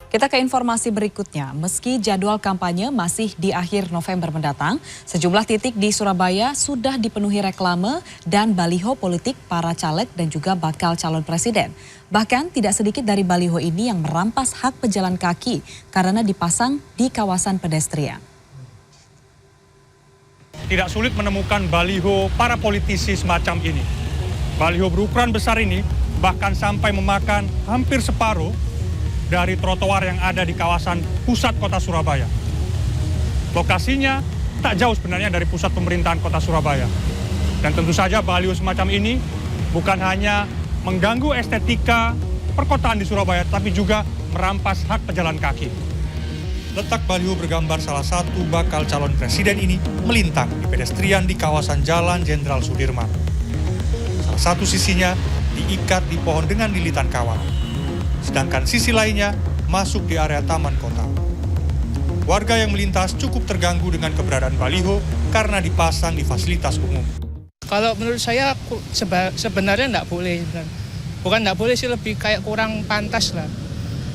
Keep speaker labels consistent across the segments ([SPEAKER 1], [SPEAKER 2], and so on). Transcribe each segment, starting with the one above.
[SPEAKER 1] Kita ke informasi berikutnya. Meski jadwal kampanye masih di akhir November mendatang, sejumlah titik di Surabaya sudah dipenuhi reklame dan baliho politik para caleg dan juga bakal calon presiden. Bahkan tidak sedikit dari baliho ini yang merampas hak pejalan kaki karena dipasang di kawasan pedestrian.
[SPEAKER 2] Tidak sulit menemukan baliho para politisi semacam ini. Baliho berukuran besar ini bahkan sampai memakan hampir separuh dari trotoar yang ada di kawasan pusat kota Surabaya. Lokasinya tak jauh sebenarnya dari pusat pemerintahan kota Surabaya. Dan tentu saja baliho semacam ini bukan hanya mengganggu estetika perkotaan di Surabaya, tapi juga merampas hak pejalan kaki. Letak baliho bergambar salah satu bakal calon presiden ini melintang di pedestrian di kawasan Jalan Jenderal Sudirman. Salah satu sisinya diikat di pohon dengan lilitan kawat. Sedangkan sisi lainnya masuk di area taman kota. Warga yang melintas cukup terganggu dengan keberadaan baliho karena dipasang di fasilitas umum.
[SPEAKER 3] Kalau menurut saya sebenarnya enggak boleh. Bukan enggak boleh sih, lebih kayak kurang pantas lah.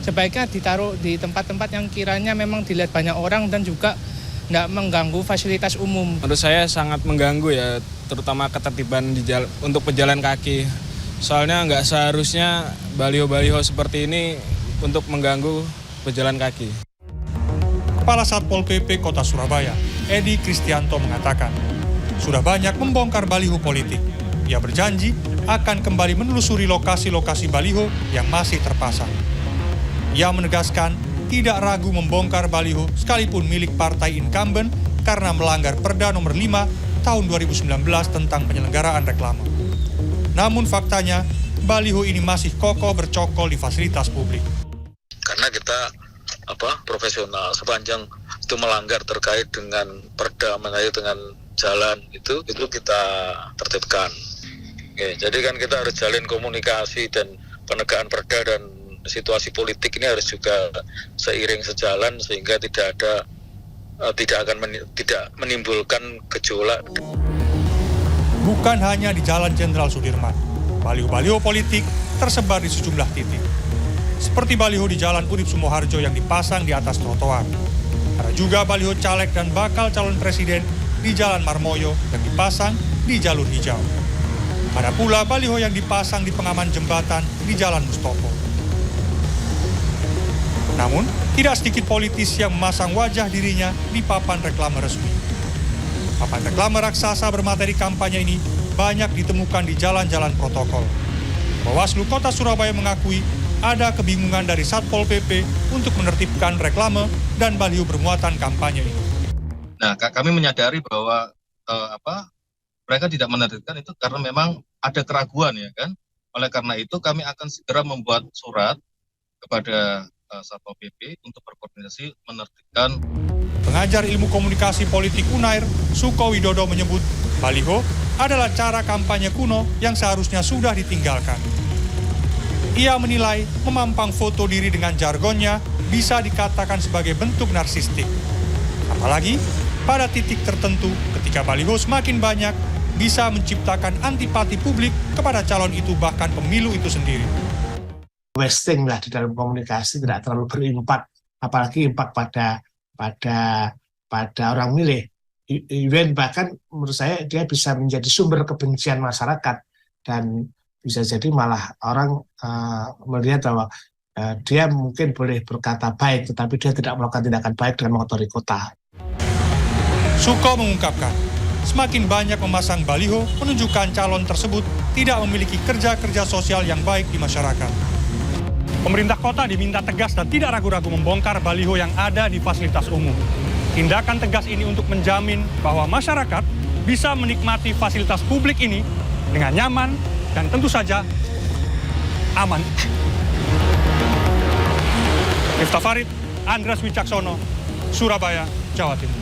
[SPEAKER 3] Sebaiknya ditaruh di tempat-tempat yang kiranya memang dilihat banyak orang dan juga enggak mengganggu fasilitas umum.
[SPEAKER 4] Menurut saya sangat mengganggu ya, terutama ketertiban untuk pejalan kaki. Soalnya nggak seharusnya baliho-baliho seperti ini untuk mengganggu pejalan kaki.
[SPEAKER 2] Kepala Satpol PP Kota Surabaya, Edi Kristianto mengatakan, sudah banyak membongkar baliho politik. Ia berjanji akan kembali menelusuri lokasi-lokasi baliho yang masih terpasang. Ia menegaskan tidak ragu membongkar baliho sekalipun milik partai incumbent karena melanggar Perda nomor 5 tahun 2019 tentang penyelenggaraan reklame. Namun faktanya, baliho ini masih kokoh bercokol di fasilitas publik.
[SPEAKER 5] Karena kita profesional, sepanjang itu melanggar terkait dengan perda, mengenai dengan jalan itu kita tertibkan. Oke, jadi kan kita harus jalin komunikasi dan penegakan perda dan situasi politik ini harus juga seiring sejalan sehingga tidak menimbulkan gejolak.
[SPEAKER 2] Bukan hanya di Jalan Jenderal Sudirman, baliho-baliho politik tersebar di sejumlah titik. Seperti baliho di Jalan Urip Sumoharjo yang dipasang di atas trotoar. Ada juga baliho caleg dan bakal calon presiden di Jalan Marmoyo yang dipasang di jalur hijau. Ada pula baliho yang dipasang di pengaman jembatan di Jalan Mustopo. Namun, tidak sedikit politis yang memasang wajah dirinya di papan reklame resmi. Papan reklame raksasa bermateri kampanye ini banyak ditemukan di jalan-jalan protokol. Bawaslu Kota Surabaya mengakui ada kebingungan dari Satpol PP untuk menertibkan reklame dan baliho bermuatan kampanye ini.
[SPEAKER 6] Nah, kami menyadari bahwa mereka tidak menertibkan itu karena memang ada keraguan ya kan. Oleh karena itu kami akan segera membuat surat kepada Satpol PP untuk berkoordinasi menertibkan.
[SPEAKER 2] Pengajar ilmu komunikasi politik UNAIR, Suko Widodo menyebut baliho adalah cara kampanye kuno yang seharusnya sudah ditinggalkan. Ia menilai memampang foto diri dengan jargonnya bisa dikatakan sebagai bentuk narsistik. Apalagi pada titik tertentu ketika baliho semakin banyak bisa menciptakan antipati publik kepada calon itu bahkan pemilu itu sendiri.
[SPEAKER 7] Wasting lah di dalam komunikasi, tidak terlalu berimpak, apalagi impak pada orang milih. Even bahkan menurut saya dia bisa menjadi sumber kebencian masyarakat dan bisa jadi malah orang melihat bahwa dia mungkin boleh berkata baik tetapi dia tidak melakukan tindakan baik dengan mengotori kota.
[SPEAKER 2] Suko mengungkapkan, semakin banyak memasang baliho menunjukkan calon tersebut tidak memiliki kerja-kerja sosial yang baik di masyarakat. Pemerintah kota diminta tegas dan tidak ragu-ragu membongkar baliho yang ada di fasilitas umum. Tindakan tegas ini untuk menjamin bahwa masyarakat bisa menikmati fasilitas publik ini dengan nyaman dan tentu saja aman. Miftah Farid, Andreas Wicaksono, Surabaya, Jawa Timur.